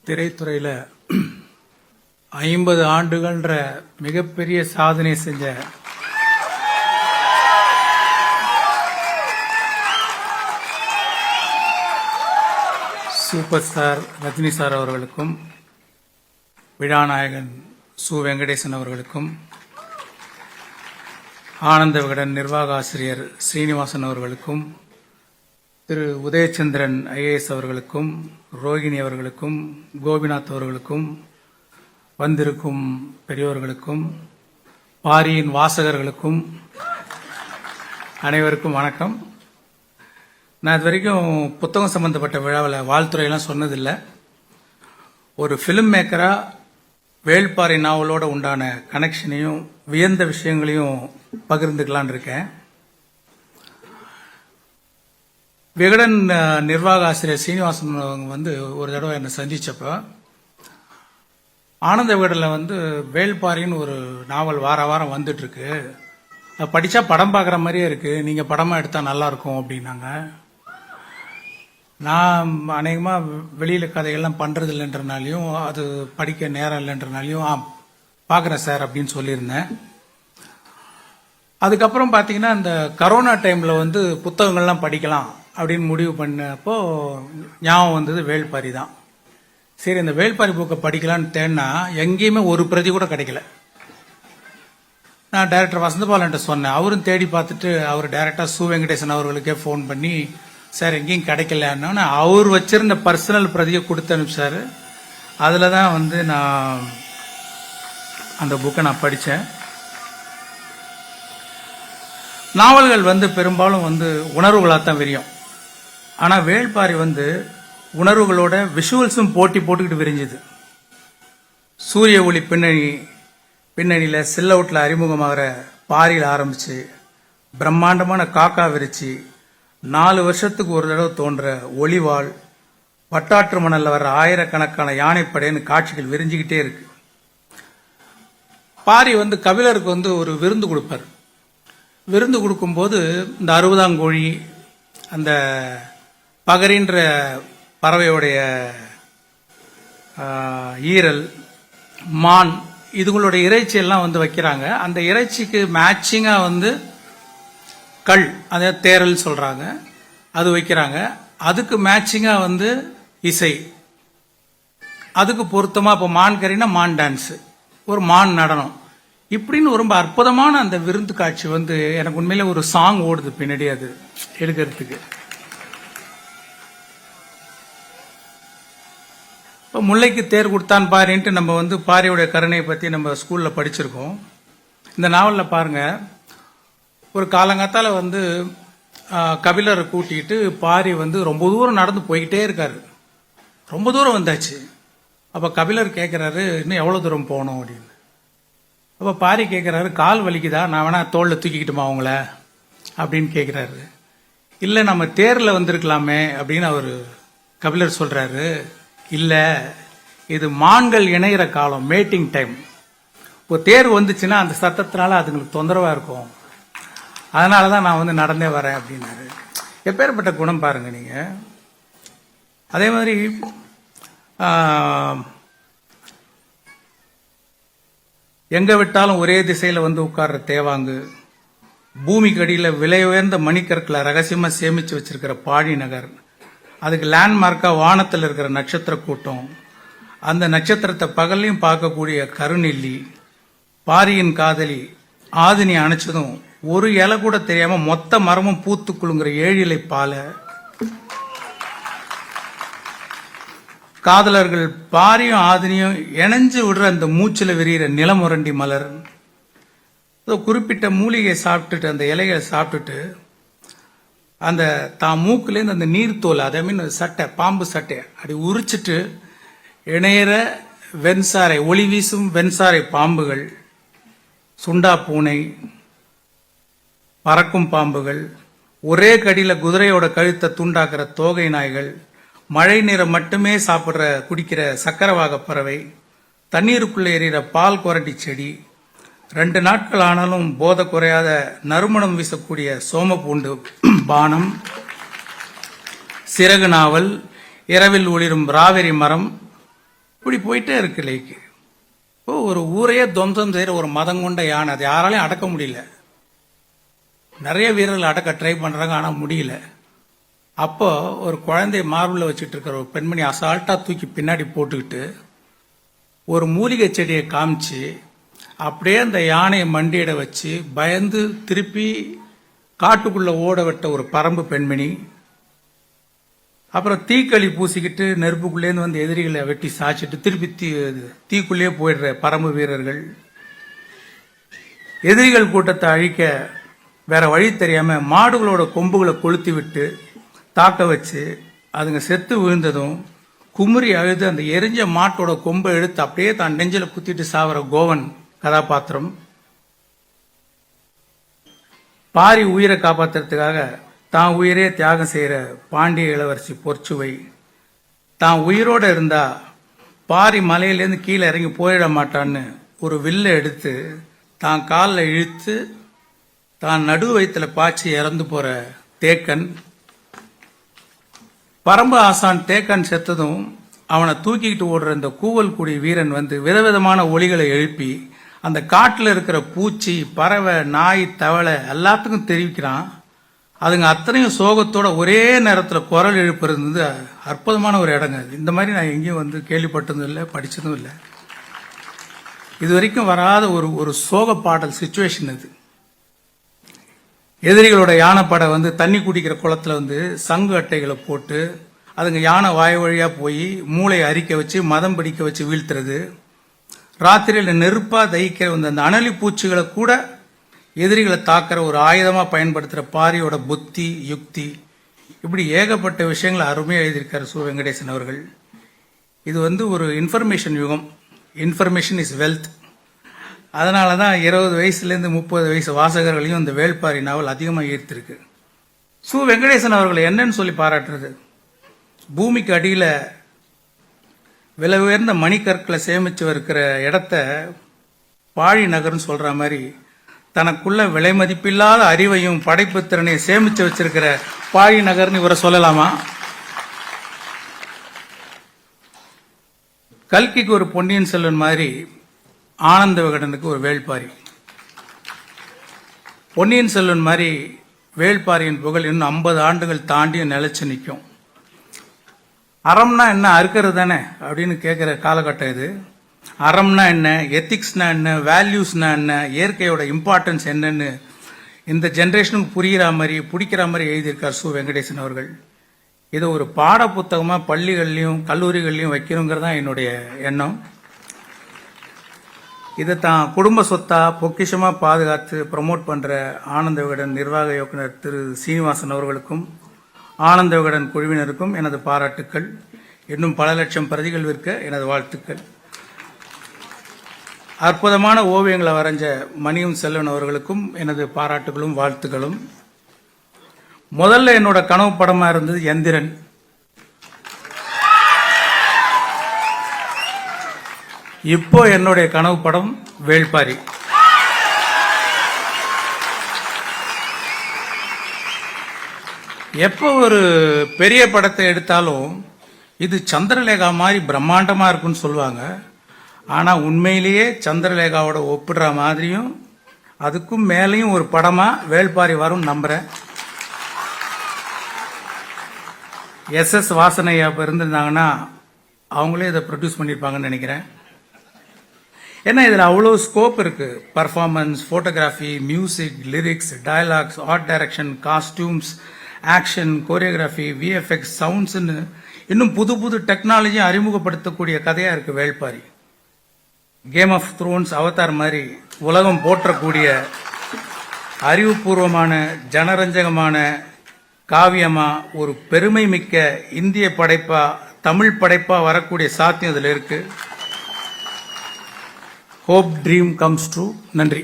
திரைத்துறையில் 50 ஆண்டுகள்ன்ற மிகப்பெரிய சாதனை செஞ்ச சூப்பர் ஸ்டார் ரஜினி சார் அவர்களுக்கும், விழாநாயகன் சு வெங்கடேசன் அவர்களுக்கும், ஆனந்த விகடன் நிர்வாக ஆசிரியர் ஸ்ரீனிவாசன் அவர்களுக்கும், திரு உதயச்சந்திரன் ஐஏஎஸ் அவர்களுக்கும், ரோகிணி அவர்களுக்கும், கோபிநாத் அவர்களுக்கும், வந்திருக்கும் பெரியோர்களுக்கும், பாரியின் வாசகர்களுக்கும் அனைவருக்கும் வணக்கம். நான் இது வரைக்கும் புத்தகம் சம்பந்தப்பட்ட விழாவில் வாழ்த்துறையெல்லாம் சொன்னதில்லை. ஒரு ஃபிலிம் மேக்கராக வேள்பாரி நாவலோட உண்டான கனெக்ஷனையும் வியந்த விஷயங்களையும் பகிர்ந்துக்கலான் இருக்கேன். விகடன் நிர்வாக ஆசிரியர் சீனிவாசன் வந்து ஒரு தடவை என்னை சந்திச்சப்போ, ஆனந்த விகடனில் வேள்பாரின்னு ஒரு நாவல் வார வாரம் வந்துட்டு இருக்கு, படித்தா படம் பார்க்குற மாதிரியே இருக்கு, நீங்கள் படமாக எடுத்தால் நல்லா இருக்கும் அப்படின்னாங்க. நான் அநேகமாக வெளியில் கதைகள்லாம் பண்ணுறது இல்லைன்றனாலையும் அது படிக்க நேரம் இல்லைன்றனாலையும் பார்க்குறேன் சார் அப்படின்னு சொல்லியிருந்தேன். அதுக்கப்புறம் பார்த்தீங்கன்னா இந்த கரோனா டைமில் புத்தகங்கள்லாம் படிக்கலாம் அப்படின்னு முடிவு பண்ணப்போ ஞாபகம் வந்தது வேள்பாரி தான். சரி, இந்த வேள்பாரி புக்கை படிக்கலான்னு தேடினா எங்கேயுமே ஒரு பிரதி கூட கிடைக்கல. நான் டைரக்டர் வசந்தபாலன்ட்ட சொன்னேன். அவரும் தேடி பார்த்துட்டு அவர் டைரக்டா சு வெங்கடேசன் அவர்களுக்கே ஃபோன் பண்ணி, சார் எங்கேயும் கிடைக்கலன்னு அவர் வச்சிருந்த பர்சனல் பிரதியை கொடுத்து அனுப்பிச்சாரு. அதில் தான் நான் அந்த புக்கை நான் படித்தேன். நாவல்கள் பெரும்பாலும் உணர்வுகளாக தான் விரியும். ஆனால் வேள்பாரி உணர்வுகளோட விஷுவல்ஸும் போட்டி போட்டுக்கிட்டு விரிஞ்சுது. சூரிய ஒளி பின்னணியில் சில் அவுட்டில் அறிமுகமாகிற பாரியில் ஆரம்பிச்சு பிரம்மாண்டமான காக்கா விரிச்சு 4 வருஷத்துக்கு ஒரு தடவை தோன்ற ஒளிவாள், வட்டாற்று மணலில் வர்ற ஆயிரக்கணக்கான யானைப்படைன்னு காட்சிகள் விரிஞ்சுக்கிட்டே இருக்கு. பாரி கபிலருக்கு ஒரு விருந்து கொடுப்பார். விருந்து கொடுக்கும்போது இந்த 60ஆம் கோழி, அந்த பகரின்ற பறவையுடைய ஈரல், மான், இதுங்களுடைய இறைச்சி எல்லாம் வைக்கிறாங்க. அந்த இறைச்சிக்கு மேட்சிங்காக கல், அதை தேரல் சொல்றாங்க, அது வைக்கிறாங்க. அதுக்கு மேட்சிங்காக இசை, அதுக்கு பொருத்தமா இப்போ மான் கறினா மான் டான்ஸ், ஒரு மான் நடனம், இப்படின்னு ரொம்ப அற்புதமான அந்த விருந்து காட்சி எனக்கு உண்மையில ஒரு சாங் ஓடுது பின்னாடி அது எடுக்கிறதுக்கு. இப்போ முல்லைக்கு தேர் கொடுத்தான் பாரின்ட்டு நம்ம பாரியோடைய கருணையை பற்றி நம்ம ஸ்கூலில் படிச்சிருக்கோம். இந்த நாவலில் பாருங்க, ஒரு காலங்காத்தால கபிலரை கூட்டிகிட்டு பாரி ரொம்ப தூரம் நடந்து போய்கிட்டே இருக்காரு. ரொம்ப தூரம் வந்தாச்சு. அப்போ கபிலர் கேட்குறாரு, இன்னும் எவ்வளோ தூரம் போகணும் அப்படின்னு. அப்போ பாரி கேட்குறாரு, கால் வலிக்குதா, நான் வேணா தோளில் தூக்கிக்கிட்டுமா அவங்கள அப்படின்னு கேட்குறாரு. இல்லை, நம்ம தேரில் வந்திருக்கலாமே அப்படின்னு அவர் கபிலர் சொல்கிறாரு. இல்லை, இது மான்கள் இணைகிற காலம், மேட்டிங் டைம். இப்போ தேர் வந்துச்சுன்னா அந்த சத்தத்தினால அதுங்களுக்கு தொந்தரவாக இருக்கும், அதனால தான் நான் நடந்தே வரேன் அப்படின்னாரு. எப்பேற்பட்ட குணம் பாருங்க நீங்க. அதே மாதிரி எங்க விட்டாலும் ஒரே திசையில உட்கார்ற தேவாங்கு, பூமிக்கு அடியில் விலை உயர்ந்த மணிக்கற்களை ரகசியமா சேமிச்சு வச்சிருக்கிற பாடி நகர், அதுக்கு லேண்ட்மார்க்கா வானத்தில் இருக்கிற நட்சத்திர கூட்டம், அந்த நட்சத்திரத்தை பகல்லையும் பார்க்கக்கூடிய கருநெல்லி, பாரியின் காதலி ஆதினி அணைச்சதும் ஒரு இலை கூட தெரியாம மொத்த மரமும் பூத்து குலுங்குற 7 இலை பாலை, காதலர்கள் பாரியும் ஆதினியும் இணைஞ்சு விடுற அந்த மூச்சில் விரிகிற நிலமுரண்டி மலர், குறிப்பிட்ட மூலிகை சாப்பிட்டுட்டு அந்த இலைகளை சாப்பிட்டுட்டு அந்த தான் மூக்குலேருந்து அந்த நீர்த்தோல், அதே மீன் சட்டை, பாம்பு சட்டை அப்படி உரிச்சிட்டு இணையற வெண்சாரை, ஒளி வீசும் வெண்சாரை பாம்புகள், சுண்டா பூனை, பறக்கும் பாம்புகள், ஒரே கடியில் குதிரையோட கழுத்தை துண்டாக்குற தோகை நாய்கள், மழை நீரை மட்டுமே குடிக்கிற சக்கரவாக பறவை, தண்ணீருக்குள்ளே எறிகிற பால் குரட்டி செடி, 2 நாட்கள் ஆனாலும் போதை குறையாத நறுமணம் வீசக்கூடிய சோமப்பூண்டு பானம், சிறகு நாவல், இரவில் ஒளிரும் ராவெரி மரம், இப்படி போயிட்டே இருக்கு லைக்கு. இப்போ ஒரு ஊரையே துவம்சம் செய்கிற ஒரு மதம் கொண்ட யானை, அது யாராலையும் அடக்க முடியல. நிறைய வீரர்கள் அடக்க ட்ரை பண்ணுறாங்க, ஆனால் முடியல. அப்போ ஒரு குழந்தைய மார்பில் வச்சுட்டு இருக்கிற ஒரு பெண்மணி அசால்ட்டாக தூக்கி பின்னாடி போட்டுக்கிட்டு ஒரு மூலிகை செடியை காமிச்சு அப்படியே அந்த யானையை மண்டியிட வச்சு பயந்து திருப்பி காட்டுக்குள்ளே ஓட விட்ட ஒரு பரம்பு பெண்மணி. அப்புறம் தீக்களி பூசிக்கிட்டு நெருப்புக்குள்ளேருந்து வந்து எதிரிகளை வெட்டி சாய்ச்சிட்டு திருப்பி தீக்குள்ளேயே போயிடுற பரம்பு வீரர்கள். எதிரிகள் கூட்டத்தை அழிக்க வேற வழி தெரியாம மாடுகளோட கொம்புகளை கொளுத்தி விட்டு தாக்க வச்சு அதுங்க செத்து விழுந்ததும் குமுறி அழுது அந்த எரிஞ்ச மாட்டோட கொம்பை எடுத்து அப்படியே தான் நெஞ்சில குத்திட்டு சாவர கோவன் கதாபாத்திரம். பாரி உயிரை காப்பாத்துறதுக்காக தான் உயிரே தியாகம் செய்யற பாண்டிய இளவரசி பொற்சுவை. தான் உயிரோட இருந்தா பாரி மலையிலேருந்து கீழே இறங்கி போயிட மாட்டான்னு ஒரு வில்லை எடுத்து தான் காலில் இழுத்து தான் நடு வயிற்றுல பாய்ச்சி இறந்து போற தேக்கன். பரம்பு ஆசான் தேக்கன் செத்ததும் அவனை தூக்கிக்கிட்டு ஓடுற இந்த கூவல் குடி வீரன் வந்து விதவிதமான ஒலிகளை எழுப்பி அந்த காட்டில் இருக்கிற பூச்சி, பறவை, நாய், தவளை எல்லாத்துக்கும் தெரிவிக்கிறான். அதுங்க அத்தனையும் சோகத்தோட ஒரே நேரத்தில் குரல் எழுப்புறது அற்புதமான ஒரு இடங்க. இந்த மாதிரி நான் எங்கேயும் வந்து கேள்விப்பட்டதும் இல்லை, படித்ததும் இல்லை. இது வரைக்கும் வராத ஒரு சோக பாடல் சிச்சுவேஷன் இது. எதிரிகளோட யானைப்படை வந்து தண்ணி குடிக்கிற குளத்துல வந்து சங்கு அட்டைகளை போட்டு அதுங்க யானை வாய் வழியா போய் மூளையை அரிக்க வச்சு மதம் பிடிக்க வச்சு வீழ்த்துறது. ராத்திரியில் நெருப்பா தகிக்கிற அந்த அனலி பூச்சிகளை கூட எதிரிகளை தாக்குற ஒரு ஆயுதமா பயன்படுத்துற பாரியோட புத்தி, யுக்தி, இப்படி ஏகப்பட்ட விஷயங்களை அருமையாக எழுதியிருக்காரு சு வெங்கடேசன் அவர்கள். இது வந்து ஒரு இன்ஃபர்மேஷன் யுகம். Information is wealth. அதனால தான் 20 வயசுலேருந்து 30 வயசு வாசகர்களையும் இந்த வேள்பாரி நாவல் அதிகமாக ஈர்த்திருக்கு. சு வெங்கடேசன் அவர்களை என்னன்னு சொல்லி பாராட்டுறது? பூமிக்கு அடியில் விலை உயர்ந்த மணிக்கற்களை சேமிச்சு இருக்கிற இடத்த பாழி நகர்னு சொல்ற மாதிரி தனக்குள்ள விலை மதிப்பில்லாத அறிவையும் படைப்பு திறனையும் சேமிச்சு வச்சிருக்கிற பாழி நகர்னு இவரை சொல்லலாமா? கல்கிக்கு ஒரு பொன்னியின் செல்வன் மாதிரி ஆனந்த விகடனுக்கு ஒரு வேள்பாரி. பொன்னியின் செல்வன் மாதிரி வேள்பாரியின் புகழ் இன்னும் 50 ஆண்டுகள் தாண்டியும் நிலைச்சு நிற்கும். அறம்னா என்ன, அறுக்கிறது தானே அப்படின்னு கேட்குற காலகட்டம் இது. அறம்னா என்ன, எத்திக்ஸ்னா என்ன, வேல்யூஸ்னா என்ன, இயற்கையோட இம்பார்ட்டன்ஸ் என்னன்னு இந்த ஜென்ரேஷனுக்கு புரிகிற மாதிரி பிடிக்கிற மாதிரி எழுதியிருக்கார் சு வெங்கடேசன் அவர்கள். இதை ஒரு பாட புத்தகமாக பள்ளிகள்லையும் கல்லூரிகள்லையும் வைக்கணுங்கிறது தான் என்னுடைய எண்ணம். இதை தான் குடும்ப சொத்தா பொக்கிஷமாக பாதுகாத்து ப்ரமோட் பண்ணுற ஆனந்த விகடன் நிர்வாக இயக்குனர் திரு சீனிவாசன் அவர்களுக்கும் ஆனந்த விகடன் குழுவினருக்கும் எனது பாராட்டுக்கள். இன்னும் பல லட்சம் பிரதிகள் விற்க எனது வாழ்த்துக்கள். அற்புதமான ஓவியங்களை வரைஞ்ச மணியும் செல்வன் அவர்களுக்கும் எனது பாராட்டுகளும் வாழ்த்துக்களும். முதல்ல என்னோட கனவு படமா இருந்தது எந்திரன். இப்போ என்னுடைய கனவு படம் வேள்பாரி. எப்போ ஒரு பெரிய படத்தை எடுத்தாலும் இது சந்திரலேகா மாதிரி பிரம்மாண்டமா இருக்குன்னு சொல்லுவாங்க. ஆனா உண்மையிலேயே சந்திரலேகாவோட ஒப்பிடுற மாதிரியும் அதுக்கும் மேலேயும் ஒரு படமா வேள்பாரி வரும் நம்புறேன். SS வாசனையா இருந்திருந்தாங்கன்னா அவங்களே இதை ப்ரொடியூஸ் பண்ணியிருப்பாங்கன்னு நினைக்கிறேன். ஏன்னா இதில் அவ்வளோ ஸ்கோப் இருக்கு. Performance, photography, music, lyrics, dialogues, art direction, costumes, action, choreography, VFX, சவுண்ட்ஸ்ன்னு இன்னும் புது புது டெக்னாலஜி அறிமுகப்படுத்தக்கூடிய கதையாக இருக்கு Velpari. Game of Thrones, Avatar மாதிரி உலகம் போற்றக்கூடிய அறிவுபூர்வமான ஜனரஞ்சகமான காவியமா ஒரு பெருமை மிக்க இந்திய படைப்பா, தமிழ் படைப்பா வரக்கூடிய சாத்தியம் இதில் இருக்கு. Hope dream comes true. நன்றி.